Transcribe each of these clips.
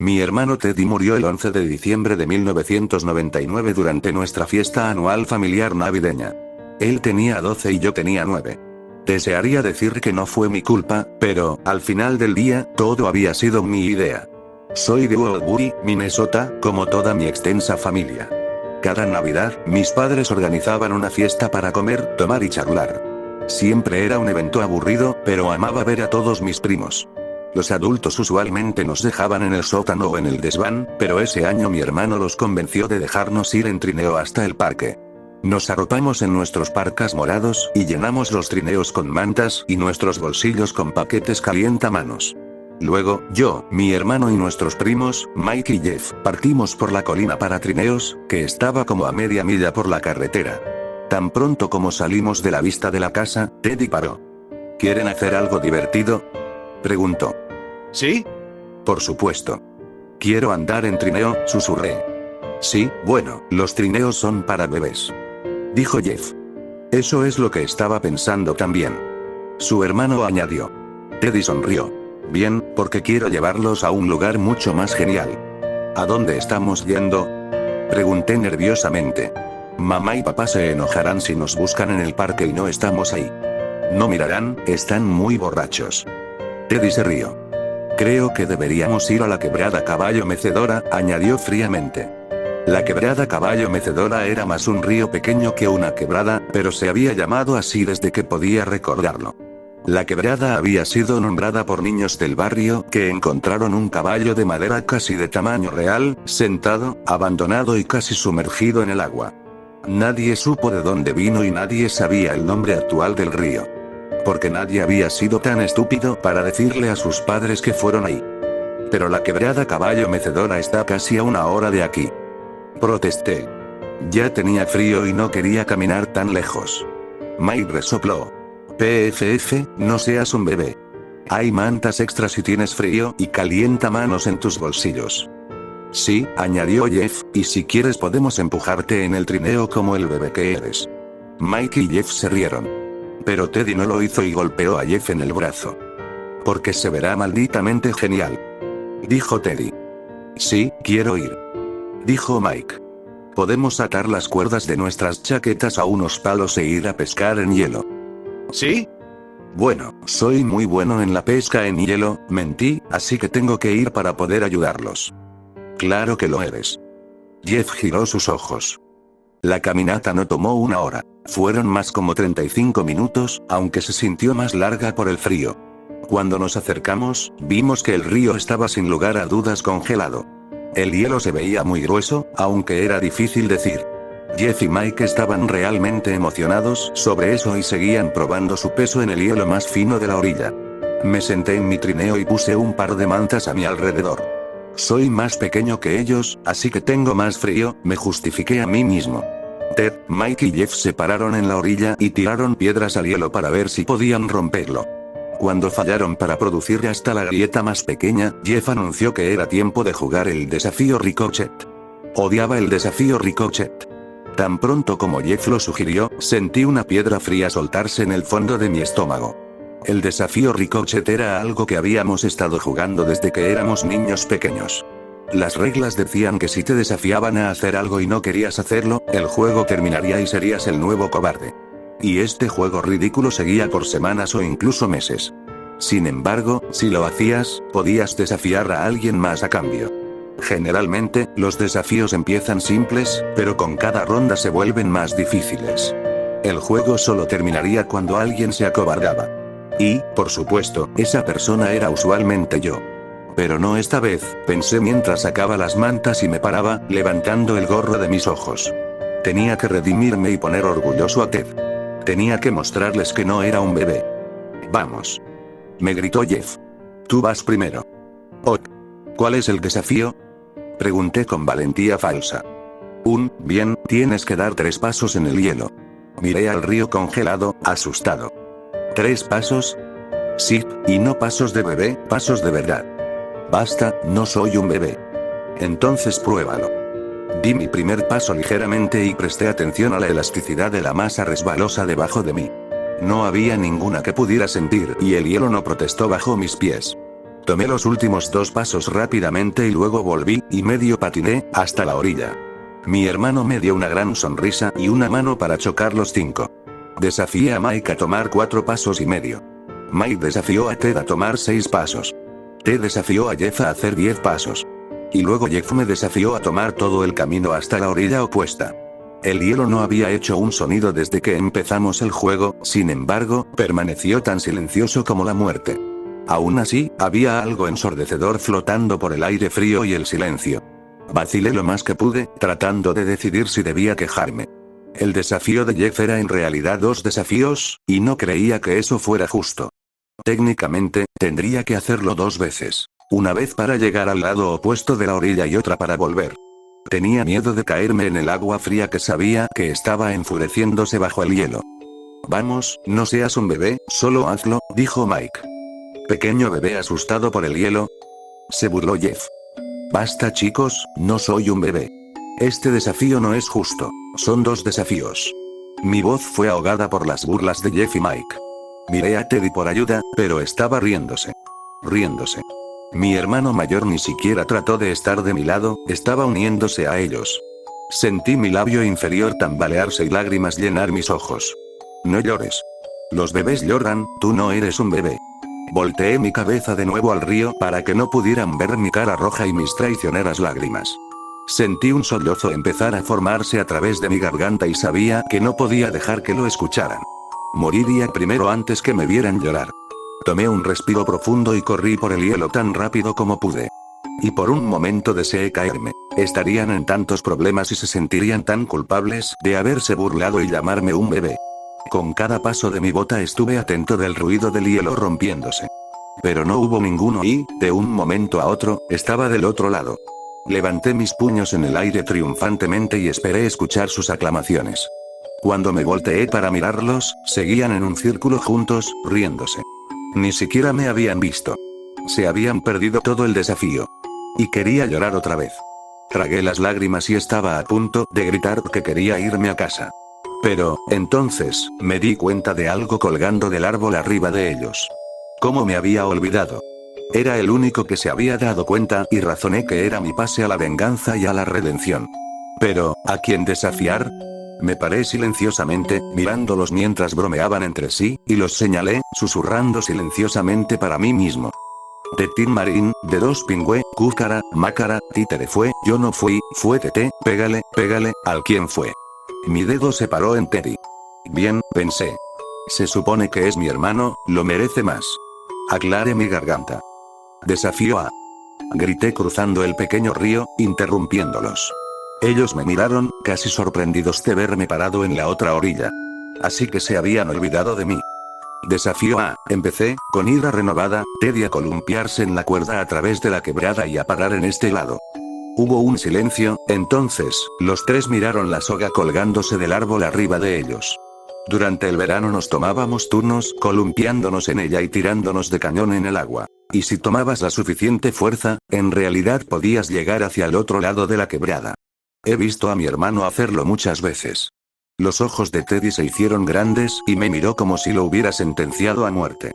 Mi hermano Teddy murió el 11 de diciembre de 1999 durante nuestra fiesta anual familiar navideña. Él tenía 12 y yo tenía 9. Desearía decir que no fue mi culpa, pero, al final del día, todo había sido mi idea. Soy de Woodbury, Minnesota, como toda mi extensa familia. Cada Navidad, mis padres organizaban una fiesta para comer, tomar y charlar. Siempre era un evento aburrido, pero amaba ver a todos mis primos. Los adultos usualmente nos dejaban en el sótano o en el desván, pero ese año mi hermano los convenció de dejarnos ir en trineo hasta el parque. Nos arropamos en nuestros parcas morados y llenamos los trineos con mantas y nuestros bolsillos con paquetes calientamanos. Luego, yo, mi hermano y nuestros primos, Mike y Jeff, partimos por la colina para trineos, que estaba como a media milla por la carretera. Tan pronto como salimos de la vista de la casa, Teddy paró. ¿Quieren hacer algo divertido?, preguntó. ¿Sí? Por supuesto. Quiero andar en trineo, susurré. Sí, bueno, los trineos son para bebés, dijo Jeff. Eso es lo que estaba pensando también. Su hermano añadió. Teddy sonrió. Bien, porque quiero llevarlos a un lugar mucho más genial. ¿A dónde estamos yendo?, pregunté nerviosamente. Mamá y papá se enojarán si nos buscan en el parque y no estamos ahí. No mirarán, están muy borrachos. Teddy se rió. Creo que deberíamos ir a la quebrada Caballo Mecedora, añadió fríamente. La quebrada Caballo Mecedora era más un río pequeño que una quebrada, pero se había llamado así desde que podía recordarlo. La quebrada había sido nombrada por niños del barrio que encontraron un caballo de madera casi de tamaño real, sentado, abandonado y casi sumergido en el agua. Nadie supo de dónde vino y nadie sabía el nombre actual del río. Porque nadie había sido tan estúpido para decirle a sus padres que fueron ahí. Pero la quebrada Caballo Mecedora está casi a 1 hora de aquí, protesté. Ya tenía frío y no quería caminar tan lejos. Mike resopló. PFF, no seas un bebé. Hay mantas extras si tienes frío y calienta manos en tus bolsillos. Sí, añadió Jeff, y si quieres podemos empujarte en el trineo como el bebé que eres. Mike y Jeff se rieron. Pero Teddy no lo hizo y golpeó a Jeff en el brazo. Porque se verá malditamente genial, dijo Teddy. Sí, quiero ir, dijo Mike. Podemos atar las cuerdas de nuestras chaquetas a unos palos e ir a pescar en hielo. ¿Sí? Bueno, soy muy bueno en la pesca en hielo, mentí, así que tengo que ir para poder ayudarlos. Claro que lo eres. Jeff giró sus ojos. La caminata no tomó 1 hora. Fueron más como 35 minutos, aunque se sintió más larga por el frío. Cuando nos acercamos, vimos que el río estaba sin lugar a dudas congelado. El hielo se veía muy grueso, aunque era difícil decir. Jeff y Mike estaban realmente emocionados sobre eso y seguían probando su peso en el hielo más fino de la orilla. Me senté en mi trineo y puse un par de mantas a mi alrededor. Soy más pequeño que ellos, así que tengo más frío, me justifiqué a mí mismo. Ted, Mike y Jeff se pararon en la orilla y tiraron piedras al hielo para ver si podían romperlo. Cuando fallaron para producir hasta la grieta más pequeña, Jeff anunció que era tiempo de jugar el desafío Ricochet. Odiaba el desafío Ricochet. Tan pronto como Jeff lo sugirió, sentí una piedra fría soltarse en el fondo de mi estómago. El desafío Ricochet era algo que habíamos estado jugando desde que éramos niños pequeños. Las reglas decían que si te desafiaban a hacer algo y no querías hacerlo, el juego terminaría y serías el nuevo cobarde. Y este juego ridículo seguía por semanas o incluso meses. Sin embargo, si lo hacías, podías desafiar a alguien más a cambio. Generalmente, los desafíos empiezan simples, pero con cada ronda se vuelven más difíciles. El juego solo terminaría cuando alguien se acobardaba. Y, por supuesto, esa persona era usualmente yo. Pero no esta vez, pensé mientras sacaba las mantas y me paraba, levantando el gorro de mis ojos. Tenía que redimirme y poner orgulloso a Ted. Tenía que mostrarles que no era un bebé. Vamos, me gritó Jeff. Tú vas primero. Ok. ¿Cuál es el desafío?, pregunté con valentía falsa. Bien, tienes que dar 3 pasos en el hielo. Miré al río congelado, asustado. ¿3 pasos? Sí, y no pasos de bebé, pasos de verdad. Basta, no soy un bebé. Entonces pruébalo. Di mi primer paso ligeramente y presté atención a la elasticidad de la masa resbalosa debajo de mí. No había ninguna que pudiera sentir y el hielo no protestó bajo mis pies. Tomé los últimos 2 pasos rápidamente y luego volví, y medio patiné, hasta la orilla. Mi hermano me dio una gran sonrisa y una mano para chocar los 5. Desafié a Mike a tomar 4 pasos y medio. Mike desafió a Ted a tomar 6 pasos. Ted desafió a Jeff a hacer 10 pasos. Y luego Jeff me desafió a tomar todo el camino hasta la orilla opuesta. El hielo no había hecho un sonido desde que empezamos el juego, sin embargo, permaneció tan silencioso como la muerte. Aún así, había algo ensordecedor flotando por el aire frío y el silencio. Vacilé lo más que pude, tratando de decidir si debía quejarme. El desafío de Jeff era en realidad 2 desafíos, y no creía que eso fuera justo. Técnicamente, tendría que hacerlo 2 veces. Una vez para llegar al lado opuesto de la orilla y otra para volver. Tenía miedo de caerme en el agua fría que sabía que estaba enfureciéndose bajo el hielo. Vamos, no seas un bebé, solo hazlo, dijo Mike. Pequeño bebé asustado por el hielo. Se burló Jeff. Basta chicos, no soy un bebé. Este desafío no es justo. Son 2 desafíos. Mi voz fue ahogada por las burlas de Jeff y Mike. Miré a Teddy por ayuda, pero estaba riéndose. Riéndose. Mi hermano mayor ni siquiera trató de estar de mi lado, estaba uniéndose a ellos. Sentí mi labio inferior tambalearse y lágrimas llenar mis ojos. No llores. Los bebés lloran, tú no eres un bebé. Volteé mi cabeza de nuevo al río para que no pudieran ver mi cara roja y mis traicioneras lágrimas. Sentí un sollozo empezar a formarse a través de mi garganta y sabía que no podía dejar que lo escucharan. Moriría primero antes que me vieran llorar. Tomé un respiro profundo y corrí por el hielo tan rápido como pude. Y por un momento deseé caerme. Estarían en tantos problemas y se sentirían tan culpables de haberse burlado y llamarme un bebé. Con cada paso de mi bota estuve atento del ruido del hielo rompiéndose. Pero no hubo ninguno y, de un momento a otro, estaba del otro lado. Levanté mis puños en el aire triunfantemente y esperé escuchar sus aclamaciones. Cuando me volteé para mirarlos, seguían en un círculo juntos, riéndose. Ni siquiera me habían visto. Se habían perdido todo el desafío. Y quería llorar otra vez. Tragué las lágrimas y estaba a punto de gritar que quería irme a casa. Pero, entonces, me di cuenta de algo colgando del árbol arriba de ellos. ¿Cómo me había olvidado? Era el único que se había dado cuenta y razoné que era mi pase a la venganza y a la redención. Pero, ¿a quién desafiar? Me paré silenciosamente, mirándolos mientras bromeaban entre sí, y los señalé, susurrando silenciosamente para mí mismo. De Tin Marín, de 2 Pingüe, Cúcara, Mácara, Títere fue, yo no fui, fue Tete, pégale, pégale, al quien fue. Mi dedo se paró en Teddy. Bien, pensé. Se supone que es mi hermano, lo merece más. Aclaré mi garganta. Desafío a... Grité cruzando el pequeño río, interrumpiéndolos. Ellos me miraron, casi sorprendidos de verme parado en la otra orilla. Así que se habían olvidado de mí. Desafío a... Empecé, con ira renovada, Teddy a columpiarse en la cuerda a través de la quebrada y a parar en este lado. Hubo un silencio, entonces, los 3 miraron la soga colgándose del árbol arriba de ellos. Durante el verano nos tomábamos turnos, columpiándonos en ella y tirándonos de cañón en el agua. Y si tomabas la suficiente fuerza, en realidad podías llegar hacia el otro lado de la quebrada. He visto a mi hermano hacerlo muchas veces. Los ojos de Teddy se hicieron grandes y me miró como si lo hubiera sentenciado a muerte.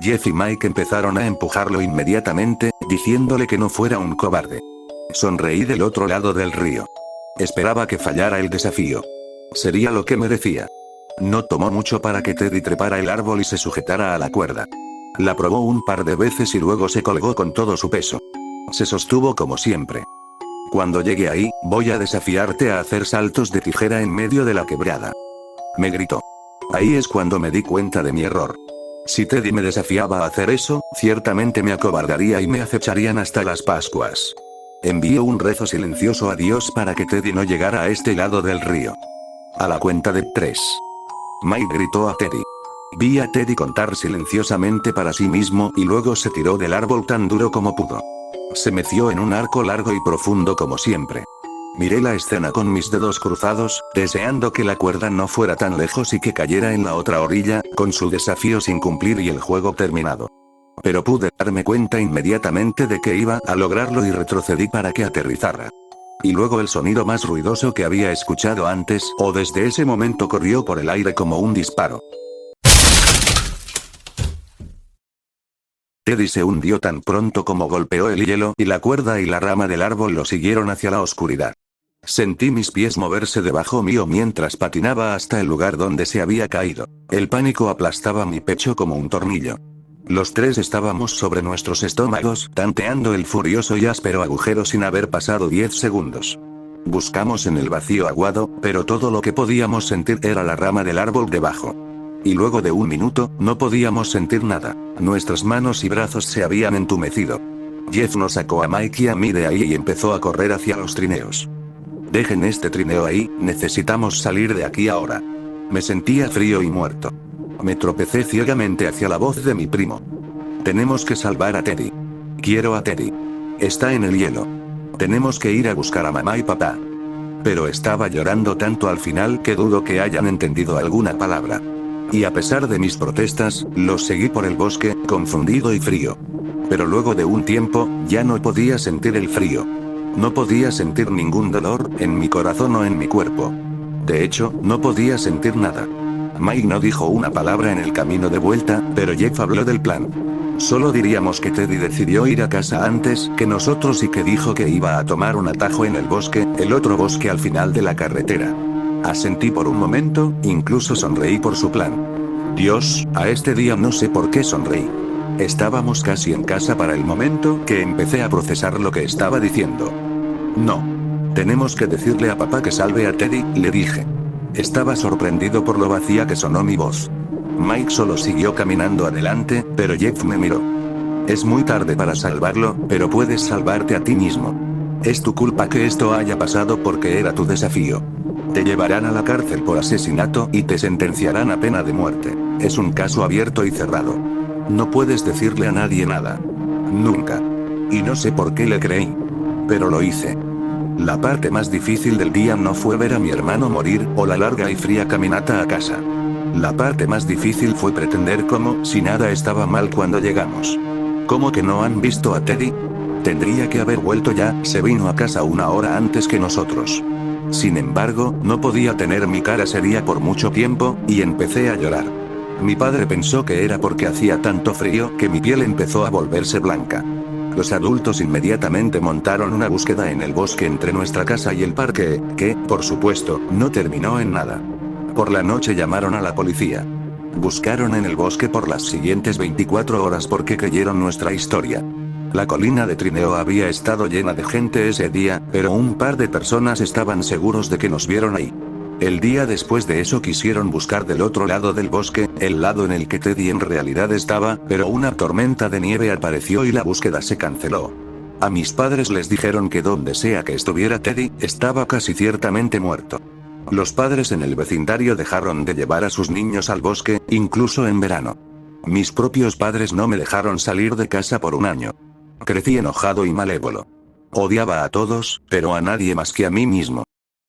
Jeff y Mike empezaron a empujarlo inmediatamente, diciéndole que no fuera un cobarde. Sonreí del otro lado del río. Esperaba que fallara el desafío. Sería lo que merecía. No tomó mucho para que Teddy trepara el árbol y se sujetara a la cuerda. La probó un par de veces y luego se colgó con todo su peso. Se sostuvo como siempre. Cuando llegue ahí, voy a desafiarte a hacer saltos de tijera en medio de la quebrada. Me gritó. Ahí es cuando me di cuenta de mi error. Si Teddy me desafiaba a hacer eso, ciertamente me acobardaría y me acecharían hasta las Pascuas. Envió un rezo silencioso a Dios para que Teddy no llegara a este lado del río. A la cuenta de 3. Mike gritó a Teddy. Vi a Teddy contar silenciosamente para sí mismo y luego se tiró del árbol tan duro como pudo. Se meció en un arco largo y profundo como siempre. Miré la escena con mis dedos cruzados, deseando que la cuerda no fuera tan lejos y que cayera en la otra orilla, con su desafío sin cumplir y el juego terminado. Pero pude darme cuenta inmediatamente de que iba a lograrlo y retrocedí para que aterrizara. Y luego el sonido más ruidoso que había escuchado antes, o desde ese momento corrió por el aire como un disparo. Teddy se hundió tan pronto como golpeó el hielo y la cuerda y la rama del árbol lo siguieron hacia la oscuridad. Sentí mis pies moverse debajo mío mientras patinaba hasta el lugar donde se había caído. El pánico aplastaba mi pecho como un tornillo. Los tres estábamos sobre nuestros estómagos, tanteando el furioso y áspero agujero sin haber pasado 10 segundos. Buscamos en el vacío aguado, pero todo lo que podíamos sentir era la rama del árbol debajo. Y luego de un minuto, no podíamos sentir nada. Nuestras manos y brazos se habían entumecido. Jeff nos sacó a Mike y a mí de ahí y empezó a correr hacia los trineos. Dejen este trineo ahí, necesitamos salir de aquí ahora. Me sentía frío y muerto. Me tropecé ciegamente hacia la voz de mi primo. Tenemos que salvar a Teddy. Quiero a Teddy. Está en el hielo. Tenemos que ir a buscar a mamá y papá. Pero estaba llorando tanto al final que dudo que hayan entendido alguna palabra. Y a pesar de mis protestas, los seguí por el bosque, confundido y frío. Pero luego de un tiempo, ya no podía sentir el frío. No podía sentir ningún dolor, en mi corazón o en mi cuerpo. De hecho, no podía sentir nada. Mike no dijo una palabra en el camino de vuelta, pero Jeff habló del plan. Solo diríamos que Teddy decidió ir a casa antes que nosotros y que dijo que iba a tomar un atajo en el bosque, el otro bosque al final de la carretera. Asentí por un momento, incluso sonreí por su plan. Dios, a este día no sé por qué sonreí. Estábamos casi en casa para el momento que empecé a procesar lo que estaba diciendo. No. Tenemos que decirle a papá que salve a Teddy, le dije. Estaba sorprendido por lo vacía que sonó mi voz. Mike solo siguió caminando adelante, pero Jeff me miró. Es muy tarde para salvarlo, pero puedes salvarte a ti mismo. Es tu culpa que esto haya pasado porque era tu desafío. Te llevarán a la cárcel por asesinato y te sentenciarán a pena de muerte. Es un caso abierto y cerrado. No puedes decirle a nadie nada. Nunca. Y no sé por qué le creí. Pero lo hice. La parte más difícil del día no fue ver a mi hermano morir, o la larga y fría caminata a casa. La parte más difícil fue pretender como si nada estaba mal cuando llegamos. ¿Cómo que no han visto a Teddy? Tendría que haber vuelto ya, se vino a casa una hora antes que nosotros. Sin embargo, no podía tener mi cara seria por mucho tiempo, y empecé a llorar. Mi padre pensó que era porque hacía tanto frío que mi piel empezó a volverse blanca. Los adultos inmediatamente montaron una búsqueda en el bosque entre nuestra casa y el parque, que, por supuesto, no terminó en nada. Por la noche llamaron a la policía. Buscaron en el bosque por las siguientes 24 horas porque creyeron nuestra historia. La colina de trineo había estado llena de gente ese día, pero un par de personas estaban seguros de que nos vieron ahí. El día después de eso quisieron buscar del otro lado del bosque, el lado en el que Teddy en realidad estaba, pero una tormenta de nieve apareció y la búsqueda se canceló. A mis padres les dijeron que donde sea que estuviera Teddy, estaba casi ciertamente muerto. Los padres en el vecindario dejaron de llevar a sus niños al bosque, incluso en verano. Mis propios padres no me dejaron salir de casa por un año. Crecí enojado y malévolo. Odiaba a todos, pero a nadie más que a mí mismo.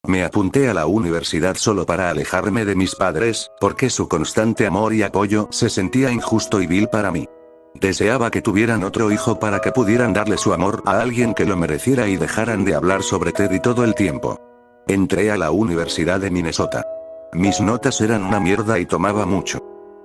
Me apunté a la universidad solo para alejarme de mis padres, porque su constante amor y apoyo se sentía injusto y vil para mí. Deseaba que tuvieran otro hijo para que pudieran darle su amor a alguien que lo mereciera y dejaran de hablar sobre Teddy todo el tiempo. Entré a la Universidad de Minnesota. Mis notas eran una mierda y tomaba mucho.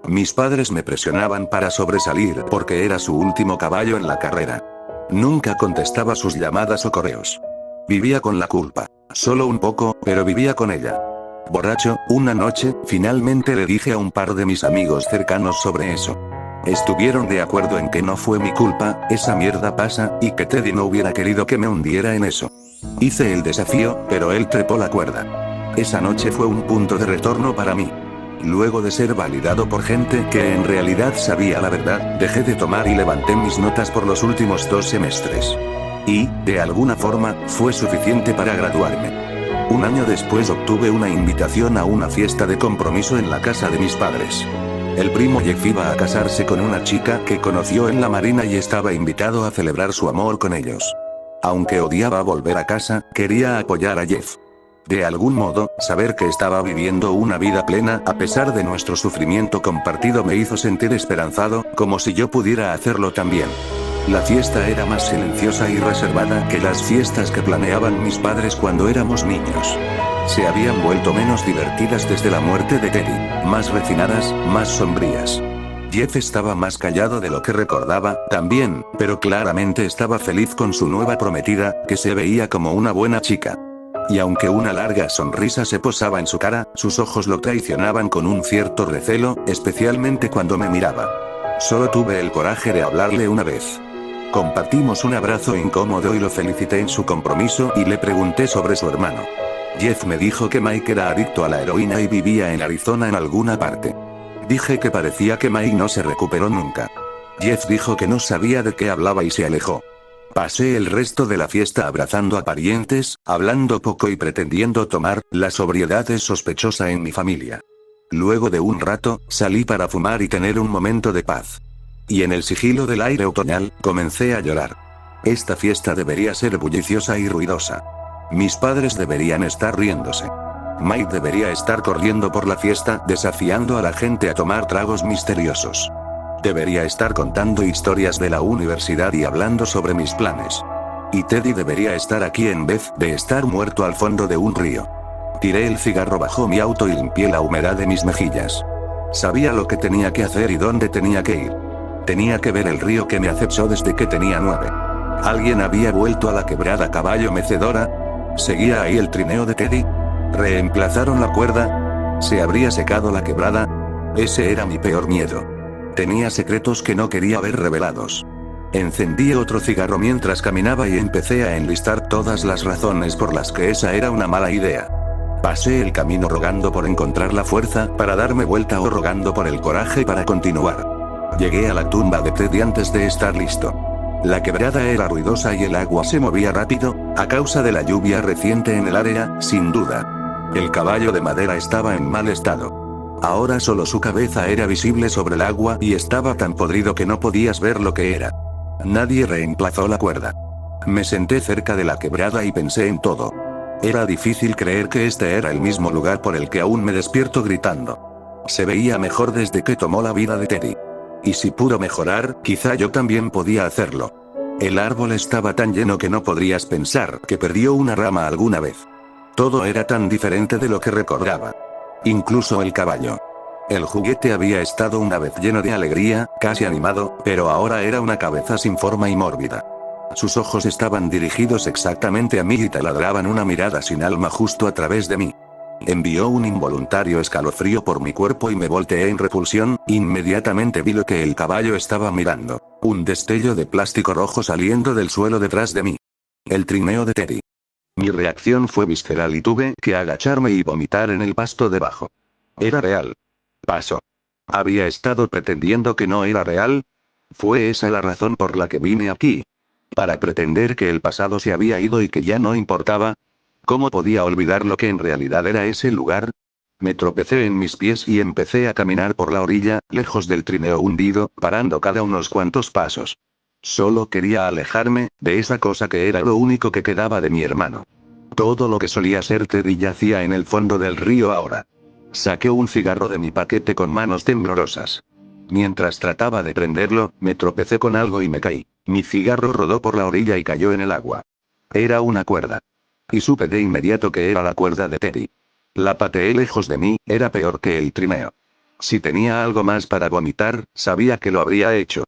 Mis padres me presionaban para sobresalir porque era su último caballo en la carrera. Nunca contestaba sus llamadas o correos. Vivía con la culpa. Solo un poco, pero vivía con ella. Borracho, una noche, finalmente le dije a un par de mis amigos cercanos sobre eso. Estuvieron de acuerdo en que no fue mi culpa, esa mierda pasa, y que Teddy no hubiera querido que me hundiera en eso. Hice el desafío, pero él trepó la cuerda. Esa noche fue un punto de retorno para mí. Luego de ser validado por gente que en realidad sabía la verdad, dejé de tomar y levanté mis notas por los últimos 2 semestres. Y, de alguna forma, fue suficiente para graduarme. Un año después obtuve una invitación a una fiesta de compromiso en la casa de mis padres. El primo Jeff iba a casarse con una chica que conoció en la marina y estaba invitado a celebrar su amor con ellos. Aunque odiaba volver a casa, quería apoyar a Jeff. De algún modo, saber que estaba viviendo una vida plena a pesar de nuestro sufrimiento compartido me hizo sentir esperanzado, como si yo pudiera hacerlo también. La fiesta era más silenciosa y reservada que las fiestas que planeaban mis padres cuando éramos niños. Se habían vuelto menos divertidas desde la muerte de Teddy, más refinadas, más sombrías. Jeff estaba más callado de lo que recordaba, también, pero claramente estaba feliz con su nueva prometida, que se veía como una buena chica. Y aunque una larga sonrisa se posaba en su cara, sus ojos lo traicionaban con un cierto recelo, especialmente cuando me miraba. Solo tuve el coraje de hablarle una vez. Compartimos un abrazo incómodo y lo felicité en su compromiso y le pregunté sobre su hermano. Jeff me dijo que Mike era adicto a la heroína y vivía en Arizona en alguna parte. Dije que parecía que Mike no se recuperó nunca. Jeff dijo que no sabía de qué hablaba y se alejó. Pasé el resto de la fiesta abrazando a parientes, hablando poco y pretendiendo tomar. La sobriedad es sospechosa en mi familia. Luego de un rato, salí para fumar y tener un momento de paz. Y en el sigilo del aire otoñal, comencé a llorar. Esta fiesta debería ser bulliciosa y ruidosa. Mis padres deberían estar riéndose. Mike debería estar corriendo por la fiesta, desafiando a la gente a tomar tragos misteriosos. Debería estar contando historias de la universidad y hablando sobre mis planes. Y Teddy debería estar aquí en vez de estar muerto al fondo de un río. Tiré el cigarro bajo mi auto y limpié la humedad de mis mejillas. Sabía lo que tenía que hacer y dónde tenía que ir. Tenía que ver el río que me acechó desde que tenía 9. ¿Alguien había vuelto a la quebrada Caballo Mecedora? ¿Seguía ahí el trineo de Teddy? ¿Reemplazaron la cuerda? ¿Se habría secado la quebrada? Ese era mi peor miedo. Tenía secretos que no quería ver revelados. Encendí otro cigarro mientras caminaba y empecé a enlistar todas las razones por las que esa era una mala idea. Pasé el camino rogando por encontrar la fuerza para darme vuelta o rogando por el coraje para continuar. Llegué a la tumba de Teddy antes de estar listo. La quebrada era ruidosa y el agua se movía rápido, a causa de la lluvia reciente en el área, sin duda. El caballo de madera estaba en mal estado. Ahora solo su cabeza era visible sobre el agua y estaba tan podrido que no podías ver lo que era. Nadie reemplazó la cuerda. Me senté cerca de la quebrada y pensé en todo. Era difícil creer que este era el mismo lugar por el que aún me despierto gritando. Se veía mejor desde que tomó la vida de Teddy. Y si pudo mejorar, quizá yo también podía hacerlo. El árbol estaba tan lleno que no podrías pensar que perdió una rama alguna vez. Todo era tan diferente de lo que recordaba. Incluso el caballo. El juguete había estado una vez lleno de alegría, casi animado, pero ahora era una cabeza sin forma y mórbida. Sus ojos estaban dirigidos exactamente a mí y taladraban una mirada sin alma justo a través de mí. Envió un involuntario escalofrío por mi cuerpo y me volteé en repulsión. Inmediatamente vi lo que el caballo estaba mirando. Un destello de plástico rojo saliendo del suelo detrás de mí. El trineo de Teddy. Mi reacción fue visceral y tuve que agacharme y vomitar en el pasto debajo. Era real. Pasó. ¿Había estado pretendiendo que no era real? ¿Fue esa la razón por la que vine aquí? ¿Para pretender que el pasado se había ido y que ya no importaba? ¿Cómo podía olvidar lo que en realidad era ese lugar? Me tropecé en mis pies y empecé a caminar por la orilla, lejos del trineo hundido, parando cada unos cuantos pasos. Solo quería alejarme de esa cosa que era lo único que quedaba de mi hermano. Todo lo que solía ser Teddy yacía en el fondo del río ahora. Saqué un cigarro de mi paquete con manos temblorosas. Mientras trataba de prenderlo, me tropecé con algo y me caí. Mi cigarro rodó por la orilla y cayó en el agua. Era una cuerda. Y supe de inmediato que era la cuerda de Teddy. La pateé lejos de mí, era peor que el trineo. Si tenía algo más para vomitar, sabía que lo habría hecho.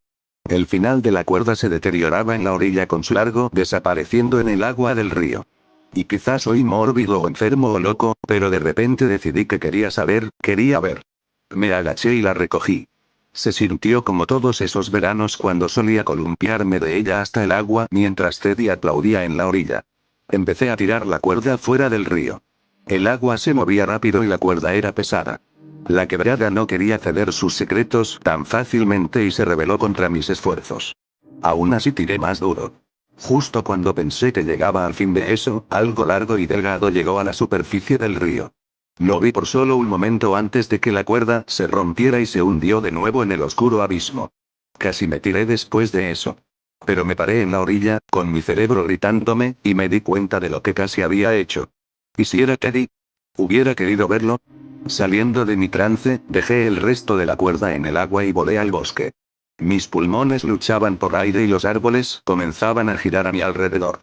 El final de la cuerda se deterioraba en la orilla con su largo desapareciendo en el agua del río. Y quizás soy mórbido o enfermo o loco, pero de repente decidí que quería saber, quería ver. Me agaché y la recogí. Se sintió como todos esos veranos cuando solía columpiarme de ella hasta el agua mientras Teddy aplaudía en la orilla. Empecé a tirar la cuerda fuera del río. El agua se movía rápido y la cuerda era pesada. La quebrada no quería ceder sus secretos tan fácilmente y se rebeló contra mis esfuerzos. Aún así tiré más duro. Justo cuando pensé que llegaba al fin de eso, algo largo y delgado llegó a la superficie del río. Lo vi por solo un momento antes de que la cuerda se rompiera y se hundió de nuevo en el oscuro abismo. Casi me tiré después de eso. Pero me paré en la orilla, con mi cerebro gritándome, y me di cuenta de lo que casi había hecho. ¿Y si era Teddy? ¿Hubiera querido verlo? Saliendo de mi trance, dejé el resto de la cuerda en el agua y volé al bosque. Mis pulmones luchaban por aire y los árboles comenzaban a girar a mi alrededor.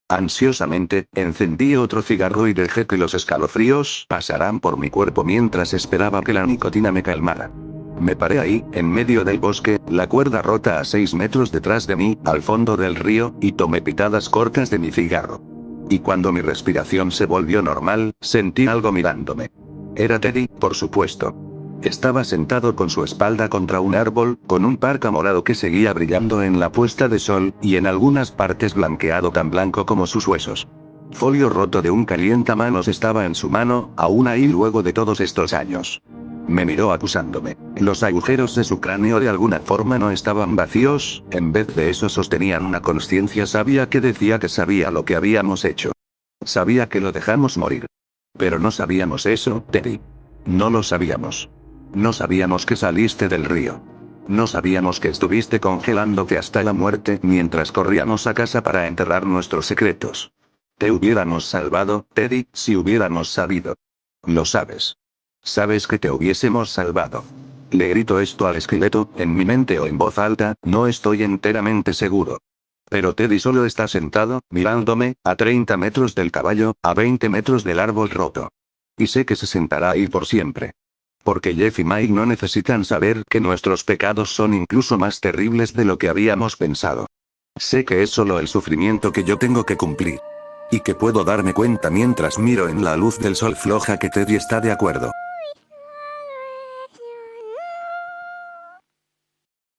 Ansiosamente, encendí otro cigarro y dejé que los escalofríos pasaran por mi cuerpo mientras esperaba que la nicotina me calmara. Me paré ahí, en medio del bosque, la cuerda rota a 6 metros detrás de mí, al fondo del río, y tomé pitadas cortas de mi cigarro. Y cuando mi respiración se volvió normal, sentí algo mirándome. Era Teddy, por supuesto. Estaba sentado con su espalda contra un árbol, con un parca morado que seguía brillando en la puesta de sol, y en algunas partes blanqueado tan blanco como sus huesos. Folio roto de un calientamanos estaba en su mano, aún ahí luego de todos estos años. Me miró acusándome. Los agujeros de su cráneo de alguna forma no estaban vacíos, en vez de eso sostenían una conciencia sabia que decía que sabía lo que habíamos hecho. Sabía que lo dejamos morir. Pero no sabíamos eso, Teddy. No lo sabíamos. No sabíamos que saliste del río. No sabíamos que estuviste congelándote hasta la muerte mientras corríamos a casa para enterrar nuestros secretos. Te hubiéramos salvado, Teddy, si hubiéramos sabido. Lo sabes. Sabes que te hubiésemos salvado. Le grito esto al esqueleto, en mi mente o en voz alta, no estoy enteramente seguro. Pero Teddy solo está sentado, mirándome, a 30 metros del caballo, a 20 metros del árbol roto. Y sé que se sentará ahí por siempre. Porque Jeff y Mike no necesitan saber que nuestros pecados son incluso más terribles de lo que habíamos pensado. Sé que es solo el sufrimiento que yo tengo que cumplir. Y que puedo darme cuenta mientras miro en la luz del sol floja que Teddy está de acuerdo.